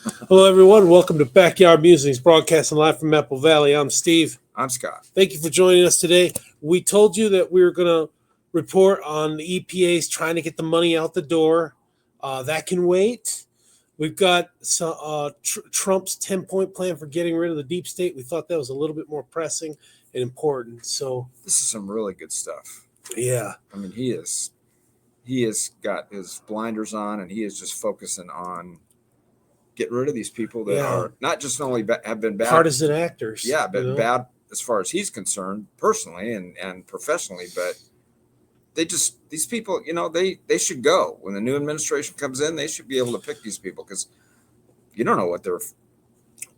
Hello, everyone. Welcome to Backyard Musings, broadcasting live from Apple Valley. I'm Steve. I'm Scott. Thank you for joining us today. We told you that we were going to report on the EPA's trying to get the money out the door. That can wait. We've got Trump's 10-point plan for getting rid of the deep state. We thought that was a little bit more pressing and important. So This is some really good stuff. yeah, I mean, he has got his blinders on, and he is just focusing on getting rid of these people that are not just only have been bad partisan actors. Yeah, but bad as far as he's concerned, personally and professionally. But these people, they should go. When the new administration comes in, they should be able to pick these people because you don't know what they're.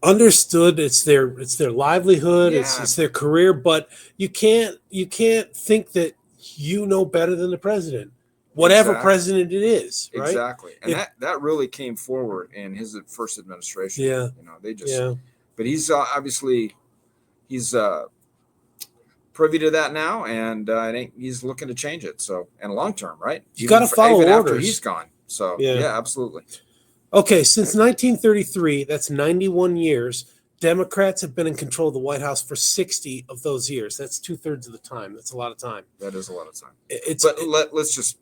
Understood, it's their livelihood, it's their career, but you can't think that you know better than the president, whatever president it is, right? Exactly. And that really came forward in his first administration. Yeah. But he's obviously he's privy to that now, and I think he's looking to change it. So, and long term, right? You got to follow orders after he's gone. So yeah, absolutely. Okay, since 1933, that's 91 years, Democrats have been in control of the White House for 60 of those years. That's 2/3 of the time. That's a lot of time. That is a lot of time. Let's just,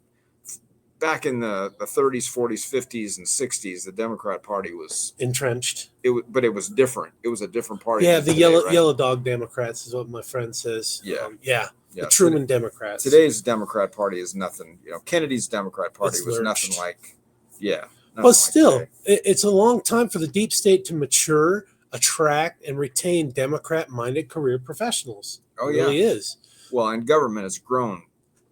back in the 30s, 40s, 50s, and 60s, the Democrat Party was entrenched. But it was different. It was a different party. Yeah, the yellow dog Democrats is what my friend says. Yeah. The Truman Democrats. Today's Democrat Party is nothing. Kennedy's Democrat Party was nothing like, But still, it's a long time for the deep state to mature, attract, and retain Democrat-minded career professionals. Oh, it really is. Well, and government has grown.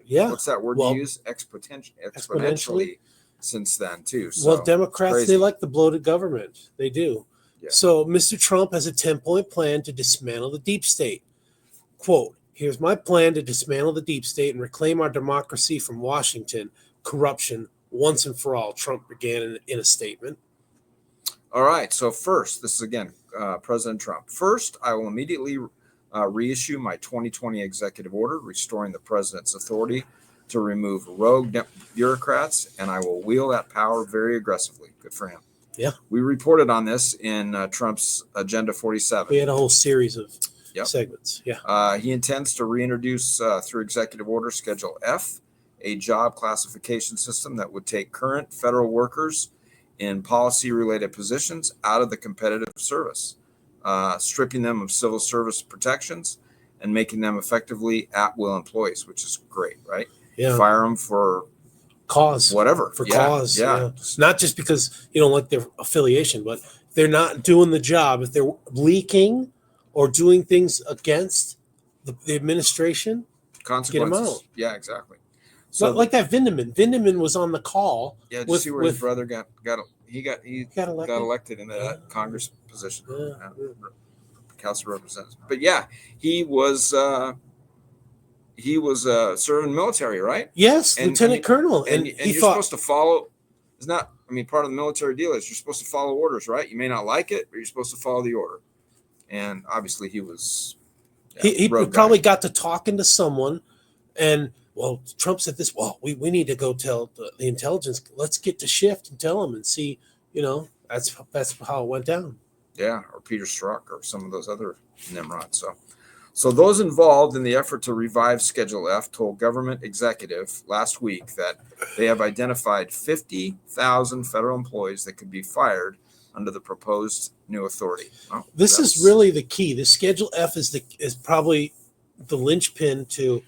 Yeah. What's that word you use? Exponentially since then, too. So well, Democrats, they like the bloated government. They do. Yeah. So Mr. Trump has a 10-point plan to dismantle the deep state. Quote, "Here's my plan to dismantle the deep state and reclaim our democracy from Washington. Corruption once and for all," Trump began in a statement. All right. So first, this is again, President Trump. First, I will immediately reissue my 2020 executive order restoring the president's authority to remove rogue bureaucrats, and I will wield that power very aggressively. Good for him. Yeah. We reported on this in Trump's Agenda 47. We had a whole series of segments. Yeah. He intends to reintroduce through executive order Schedule F, a job classification system that would take current federal workers in policy-related positions out of the competitive service, stripping them of civil service protections and making them effectively at-will employees, which is great, right? Yeah. Fire them for cause, whatever. Cause. Yeah. Not just because you don't like their affiliation, but they're not doing the job. If they're leaking or doing things against the administration, consequences. Get them out. Yeah, exactly. So like that Vindeman. Vindeman was on the call. Yeah, did you see where his brother got elected in that Congress position, House of Representatives. But yeah, he was serving military, right? Yes, Lieutenant Colonel, and you're supposed to follow. It's not. I mean, part of the military deal is you're supposed to follow orders, right? You may not like it, but you're supposed to follow the order. And obviously, he was. He probably got to talking to someone, and. Well, Trump said this. Well, we need to go tell the intelligence. Let's get to shift and tell them and see. That's how it went down. Yeah, or Peter Strzok or some of those other Nimrods. So those involved in the effort to revive Schedule F told government executive last week that they have identified 50,000 federal employees that could be fired under the proposed new authority. This is really the key. The Schedule F is probably the linchpin to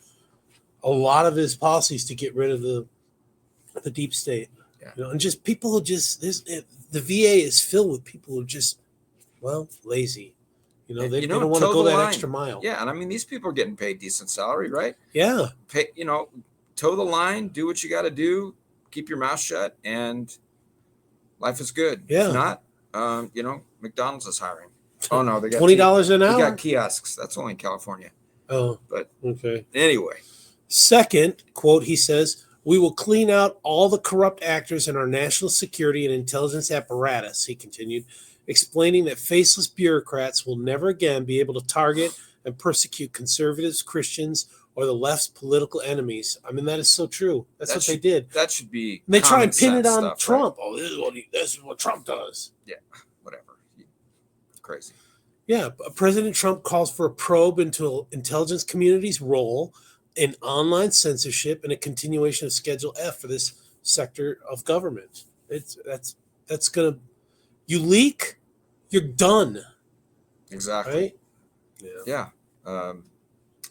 a lot of his policies to get rid of the deep state, and just people who the VA is filled with people who are just lazy, they don't want to go that extra mile. Yeah, and I mean these people are getting paid decent salary, right? Yeah, toe the line, do what you got to do, keep your mouth shut, and life is good. Yeah, if not, McDonald's is hiring. Oh no, they got $20 an hour. They got kiosks. That's only in California. Oh, but okay. Anyway. Second, quote, he says, "We will clean out all the corrupt actors in our national security and intelligence apparatus," he continued, explaining that faceless bureaucrats will never again be able to target and persecute conservatives, Christians, or the left's political enemies. I mean, that is so true. That's what they did. That should be. And they try and pin it on stuff, Trump. Right? Oh, this is what Trump does. Yeah. whatever. Crazy. Yeah, President Trump calls for a probe into intelligence community's role in online censorship and a continuation of Schedule F for this sector of government. That's gonna, you leak, you're done, Exactly. right? Yeah.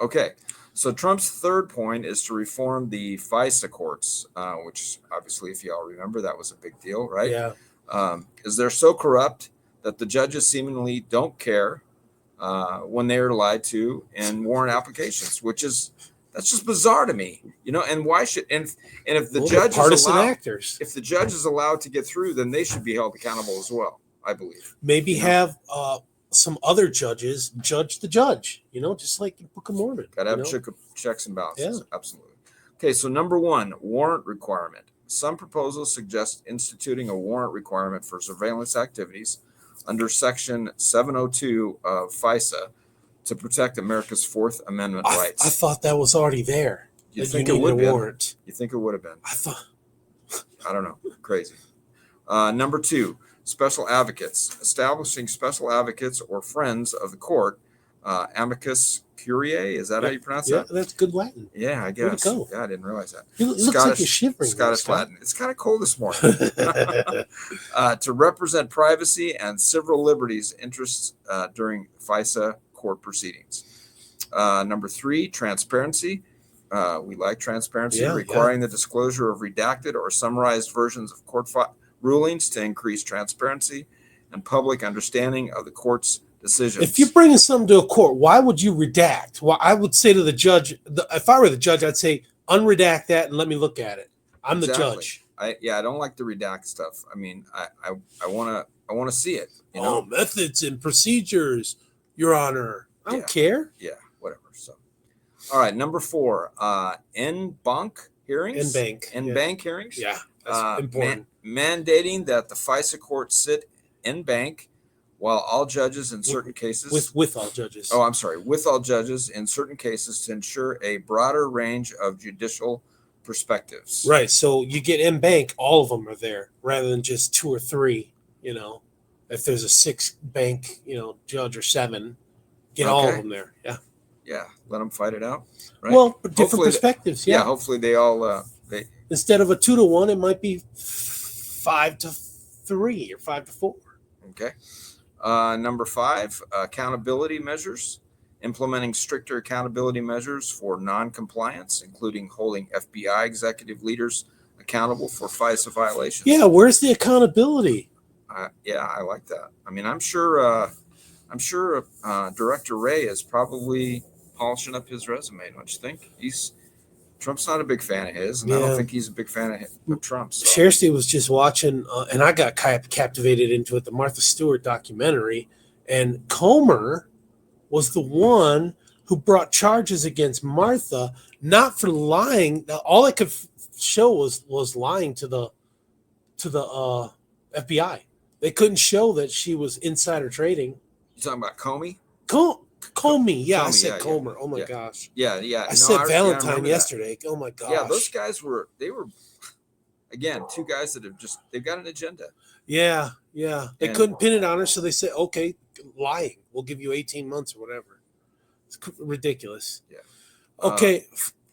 Okay. So Trump's third point is to reform the FISA courts, which obviously, if y'all remember, that was a big deal, right? Yeah. Is they're so corrupt that the judges seemingly don't care when they are lied to in warrant applications, that's just bizarre to me, And why should and if the judge is allowed, actors, if the judge is allowed to get through, then they should be held accountable as well, I believe. Maybe have some other judges judge the judge, just like in Book of Mormon. Got to have checks and balances. Yeah. Absolutely. Okay, so number 1, warrant requirement. Some proposals suggest instituting a warrant requirement for surveillance activities under Section 702 of FISA to protect America's Fourth Amendment rights. I thought that was already there. You think it would be? Warrant. You think it would have been? I thought. I don't know. Crazy. Number 2, special advocates. Establishing special advocates or friends of the court. Amicus curiae. Is that how you pronounce that? Yeah, that's good Latin. Yeah, I guess. Yeah, I didn't realize that. It looks like you're shivering. Scottish Latin. It's kind of cold this morning. To represent privacy and civil liberties interests during FISA court proceedings. Number 3, transparency. We like transparency, requiring the disclosure of redacted or summarized versions of court rulings to increase transparency and public understanding of the court's decisions. If you're bringing something to a court, why would you redact? Well, I would say to the judge, if I were the judge, I'd say unredact that and let me look at it. I'm the judge. I don't like the redact stuff. I mean, I want to see it. Methods and procedures, Your Honor. I don't care. Yeah, whatever. So, all right, number 4, en banc hearings. En banc hearings. Yeah, that's important. Mandating that the FISA court sit en banc while all judges in certain cases with all judges. Oh, I'm sorry, with all judges in certain cases to ensure a broader range of judicial perspectives. Right. So you get en banc, all of them are there rather than just 2 or 3. If there's a 6 bank, judge or 7, get all of them there. Yeah. Yeah. Let them fight it out. Right. Well, different perspectives. Yeah. Hopefully they all instead of a 2-to-1, it might be 5-3 or 5-4. Okay. Number 5, accountability measures. Implementing stricter accountability measures for non-compliance, including holding FBI executive leaders accountable for FISA violations. Yeah, where's the accountability? I like that. I mean, I'm sure Director Wray is probably polishing up his resume. Don't you think? Trump's not a big fan of his, and I don't think he's a big fan of Trump. So. Shersty was just watching, and I got captivated into it, the Martha Stewart documentary, and Comer was the one who brought charges against Martha, not for lying. All I could show was lying to the FBI. They couldn't show that she was insider trading. You talking about Comey? Comey, yeah, I said Comer. Oh my gosh. Yeah. I said Valentine yesterday. That. Oh my gosh. Yeah, those guys were again 2 guys that they've got an agenda. Yeah. They couldn't pin it on her, so they said, okay, lying. We'll give you 18 months or whatever. It's ridiculous. Yeah. Okay.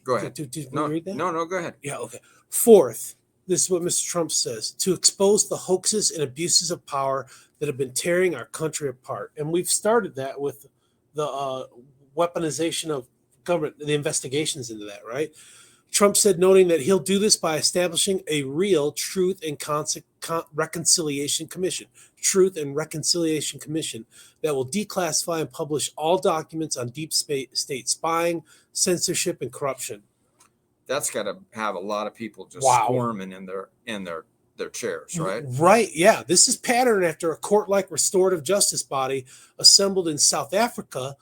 Go ahead. Did we read that? No, go ahead. Yeah, okay. 4th, this is what Mr. Trump says, to expose the hoaxes and abuses of power that have been tearing our country apart. And we've started that with the weaponization of government, the investigations into that, right? Trump said, noting that he'll do this by establishing a real Truth and Reconciliation Commission, that will declassify and publish all documents on deep state spying, censorship, and corruption. That's got to have a lot of people just squirming in their chairs, right? Right, yeah. This is patterned after a court-like restorative justice body assembled in South Africa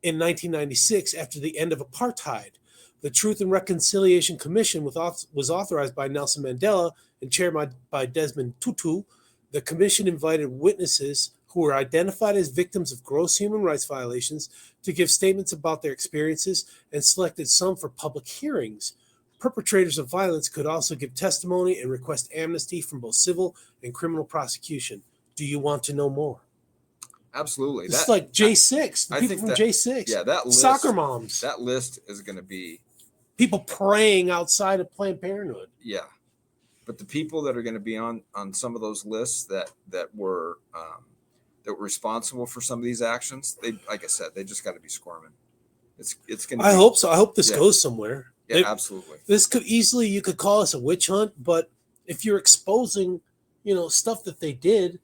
in 1996 after the end of apartheid. The Truth and Reconciliation Commission was authorized by Nelson Mandela and chaired by Desmond Tutu. The commission invited witnesses who were identified as victims of gross human rights violations to give statements about their experiences and selected some for public hearings. Perpetrators of violence could also give testimony and request amnesty from both civil and criminal prosecution. Do you want to know more? Absolutely. It's like J6, the I people think from that- J6. Yeah, that list, Soccer moms. That list is going to be, People praying outside of Planned Parenthood. yeah. But the people that are going to be on some of those lists that were responsible for some of these actions, they, like I said, they just got to be squirming. It's going to. I hope so. I hope this Yeah. goes somewhere. Yeah, absolutely. This could easily, you could call us a witch hunt, but if you're exposing, stuff that they did,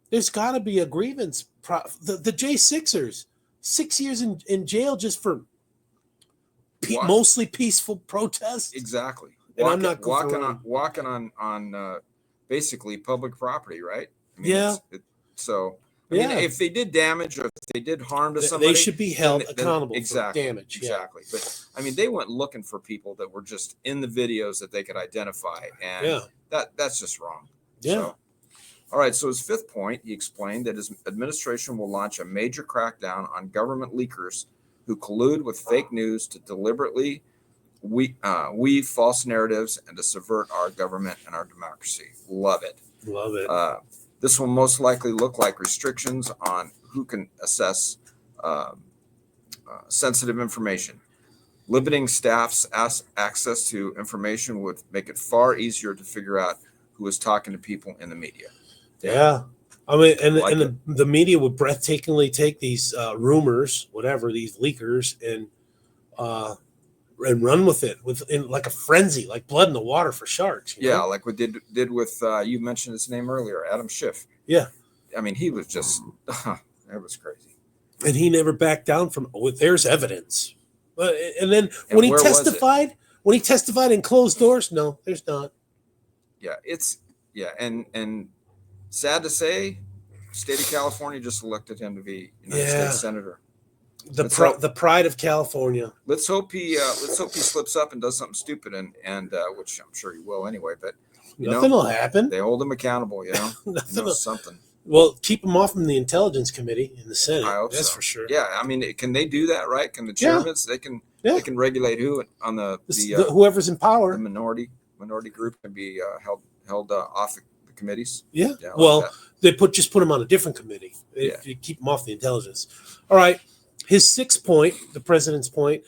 there's got to be a grievance. The J6ers, 6 years in jail just for mostly peaceful protests. Exactly. And I'm not walking on basically public property, right? I mean, yeah. I mean, if they did damage or if they did harm to somebody, they should be held accountable exactly, for damage. Exactly. Yeah. But I mean, they went looking for people that were just in the videos that they could identify, and that's just wrong. Yeah. So, all right. So his fifth point, he explained that his administration will launch a major crackdown on government leakers who collude with fake news to deliberately weave false narratives and to subvert our government and our democracy. Love it. Love it. This will most likely look like restrictions on who can access sensitive information. Limiting staff's access to information would make it far easier to figure out who is talking to people in the media. Yeah. I mean, and the media would breathtakingly take these rumors, whatever, these leakers, and run with it in like a frenzy, like blood in the water for sharks. Yeah, like we did with you mentioned his name earlier, Adam Schiff. Yeah, I mean, he was just that was crazy, and he never backed down from. There's evidence, and then when he testified in closed doors, no, there's not. Yeah, and sad to say, state of California just elected him to be United States Senator. The pride of California. Let's hope he slips up and does something stupid, and which I'm sure he will anyway. But nothing will happen. They hold him accountable, something. Well, keep him off from the Intelligence Committee in the Senate. I hope that's so. for sure. Yeah, I mean, can they do that? Right? Can the chairmen? They can regulate who on the whoever's in power. The minority group can be held off the committees. Yeah. Well, they put him on a different committee. They keep him off the intelligence. All right. His sixth point, the president's point,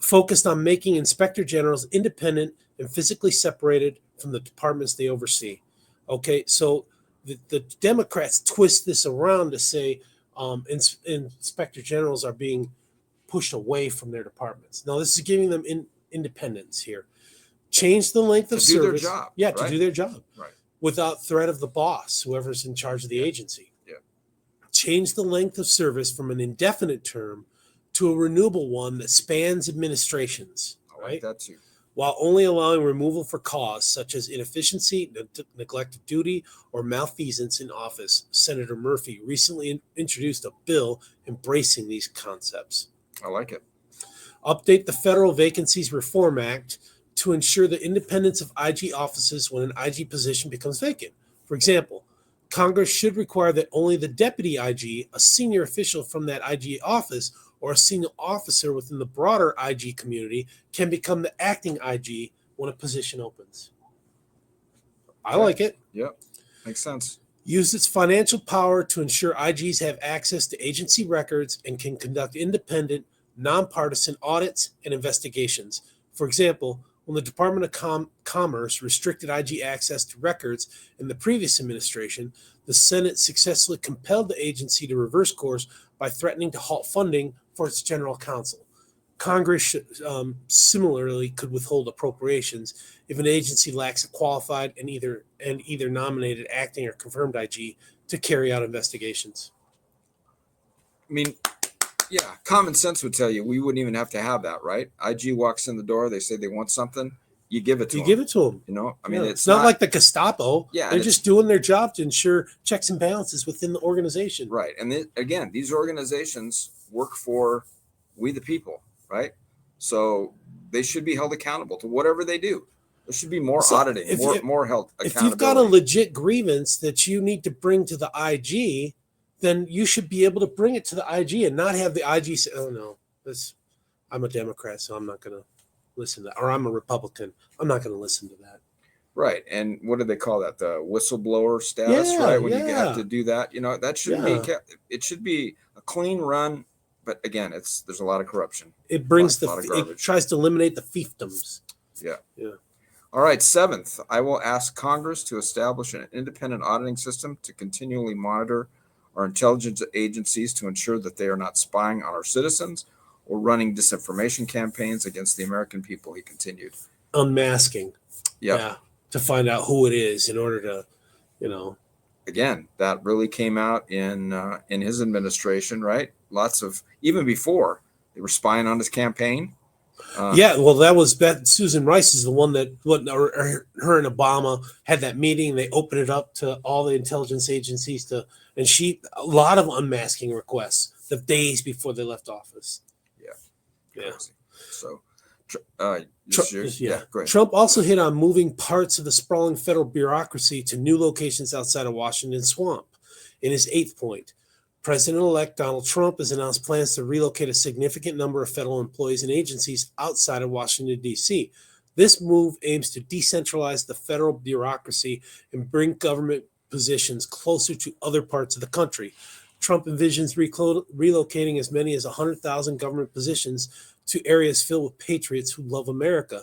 focused on making inspector generals independent and physically separated from the departments they oversee. Okay, so the Democrats twist this around to say inspector generals are being pushed away from their departments. Now, this is giving them independence here. Change the length of service. To do their job. Yeah, to do their job. Right. Without threat of the boss, whoever's in charge of the agency. Change the length of service from an indefinite term to a renewable one that spans administrations. I like that too. While only allowing removal for cause such as inefficiency, neglect of duty, or malfeasance in office. Senator Murphy recently introduced a bill embracing these concepts. I like it. Update the Federal Vacancies Reform Act to ensure the independence of IG offices when an IG position becomes vacant. For example, Congress should require that only the deputy IG, a senior official from that IG office, or a senior officer within the broader IG community can become the acting IG when a position opens. I like it. Yep. Makes sense. Use its financial power to ensure IGs have access to agency records and can conduct independent, nonpartisan audits and investigations. For example, when the Department of Commerce restricted IG access to records in the previous administration, the Senate successfully compelled the agency to reverse course by threatening to halt funding for its general counsel. Congress similarly could withhold appropriations if an agency lacks a qualified and either nominated acting or confirmed IG to carry out investigations. I mean, yeah, common sense would tell you we wouldn't even have to have that, right? IG walks in the door, they say they want something, you give it to them. You give it to them. I mean, it's not like the Gestapo. Yeah, they're just doing their job to ensure checks and balances within the organization. Right, and again, these organizations work for we the people, right? So they should be held accountable to whatever they do. There should be more auditing, more held accountability. If you've got a legit grievance that you need to bring to the IG, then you should be able to bring it to the IG and not have the IG say, oh, no, I'm a Democrat, so I'm not going to listen to that. Or I'm a Republican. I'm not going to listen to that. Right. And what do they call that? The whistleblower status, Yeah, right? When you yeah. have to do that, that shouldn't Yeah. be it should be a clean run, but again, there's a lot of corruption. It brings lot of it garbage. tries to eliminate the fiefdoms. Yeah. Yeah. All right, seventh, I will ask Congress to establish an independent auditing system to continually monitor our intelligence agencies to ensure that they are not spying on our citizens or running disinformation campaigns against the American people, he continued. Unmasking. Yep. Yeah. To find out who it is in order to, Again, that really came out in his administration, right? Lots of, even before, they were spying on his campaign. Yeah, well, that was Susan Rice is the one that her and Obama had that meeting. They opened it up to all the intelligence agencies and a lot of unmasking requests the days before they left office. Yeah. So, go ahead. Trump also hit on moving parts of the sprawling federal bureaucracy to new locations outside of Washington Swamp. In his 8th point, President-elect Donald Trump has announced plans to relocate a significant number of federal employees and agencies outside of Washington, D.C. This move aims to decentralize the federal bureaucracy and bring government positions closer to other parts of the country. Trump envisions relocating as many as 100,000 government positions to areas filled with patriots who love America.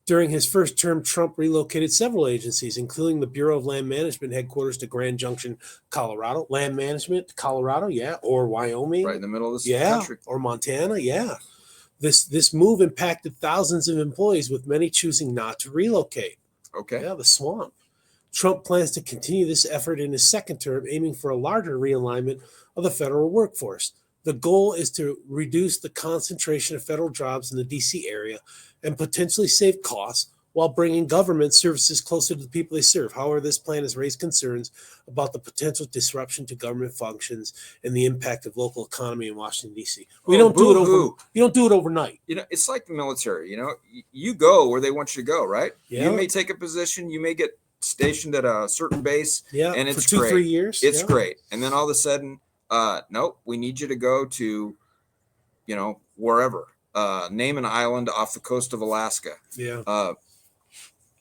During his first term, Trump relocated several agencies, including the Bureau of Land Management headquarters to Grand Junction, Colorado. Land Management, Colorado, yeah, or Wyoming. Right in the middle of the country. Or Montana, yeah. This move impacted thousands of employees, with many choosing not to relocate. Okay. Yeah, the swamp. Trump plans to continue this effort in his second term, aiming for a larger realignment of the federal workforce. The goal is to reduce the concentration of federal jobs in the D.C. area and potentially save costs while bringing government services closer to the people they serve. However, this plan has raised concerns about the potential disruption to government functions and the impact of local economy in Washington, D.C. You don't do it overnight. It's like the military. You go where they want you to go, right? Yeah. You may take a position, you may get stationed at a certain base, and it's for 2-3 years. It's great, and then all of a sudden, nope, we need you to go to, wherever. Name an island off the coast of Alaska. Yeah.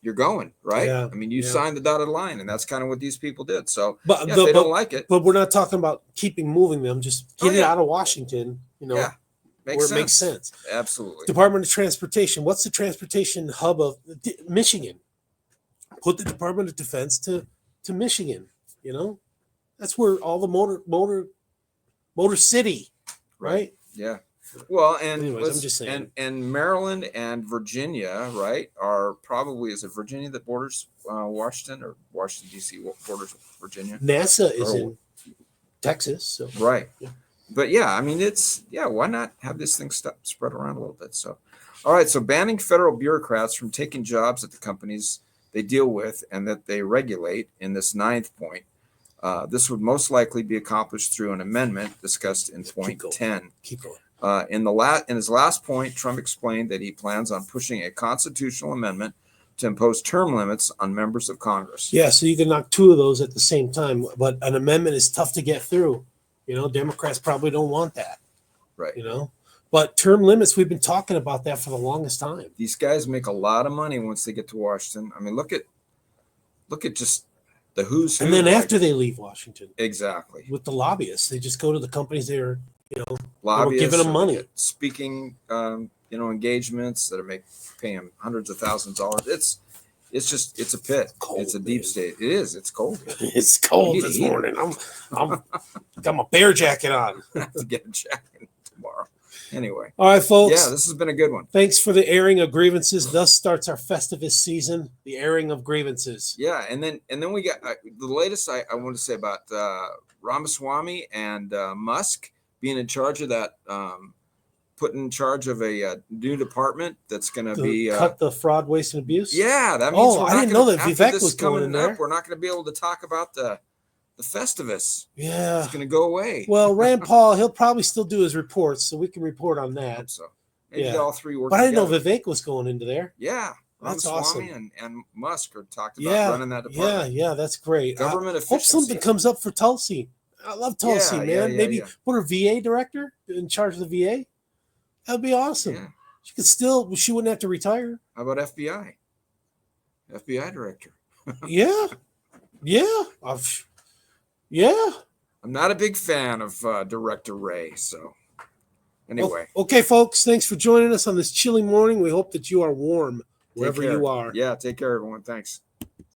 You're going, right? Yeah. I mean, you signed the dotted line, and that's kind of what these people did. So, if they don't like it. But we're not talking about moving them. Just get it out of Washington, where it makes sense. Absolutely. Department of Transportation. What's the transportation hub of Michigan? Put the Department of Defense to Michigan. That's where all the motor city, right? Yeah. Well, and anyways, I'm just saying. And Maryland and Virginia, right, are probably, is it Virginia that borders Washington, or Washington D.C. borders Virginia? NASA is in Texas, so right. Yeah. But I mean, why not have this thing spread around a little bit? So, all right, so banning federal bureaucrats from taking jobs at the companies they deal with and that they regulate in this 9th point. This would most likely be accomplished through an amendment discussed in point 10. Keep going. In his last point, Trump explained that he plans on pushing a constitutional amendment to impose term limits on members of Congress. Yeah, so you can knock 2 of those at the same time, but an amendment is tough to get through. Democrats probably don't want that. Right. But term limits, we've been talking about that for the longest time. These guys make a lot of money once they get to Washington. I mean, look at just the who's who. And then after they leave Washington. Exactly. With the lobbyists, they just go to the companies they're, lobbyists, giving them money. Speaking, engagements that pay them hundreds of thousands of dollars. It's a pit. Cold, it's a deep state. It is. It's cold. It's cold this morning. I'm got my bear jacket on. I have to get a jacket tomorrow. Anyway. All right, folks. Yeah, this has been a good one. Thanks for the airing of grievances. Thus starts our Festivus season, the airing of grievances. Yeah, and then we got the latest I want to say about Ramaswamy and Musk being in charge of that, put in charge of a new department that's going to be cut the fraud, waste, and abuse. Yeah, that means I didn't know that Vivek was going in there. We're not going to be able to talk about the Festivus. Yeah, it's going to go away. Well, Rand Paul, he'll probably still do his reports, so we can report on that. I hope so maybe all 3 work. But I didn't know Vivek was going into there. Yeah, that's Ramaswamy awesome. And Musk are talked about running that department. Yeah, that's great. Government efficiency. Hope something comes up for Tulsi. I love Tulsi, man. Maybe put her VA director in charge of the VA. That'd be awesome. Yeah. She wouldn't have to retire. How about FBI? FBI director. Yeah. Yeah. Yeah. I'm not a big fan of Director Ray. So anyway. Okay, folks. Thanks for joining us on this chilly morning. We hope that you are warm Take wherever care. you are. Yeah, take care, everyone. Thanks.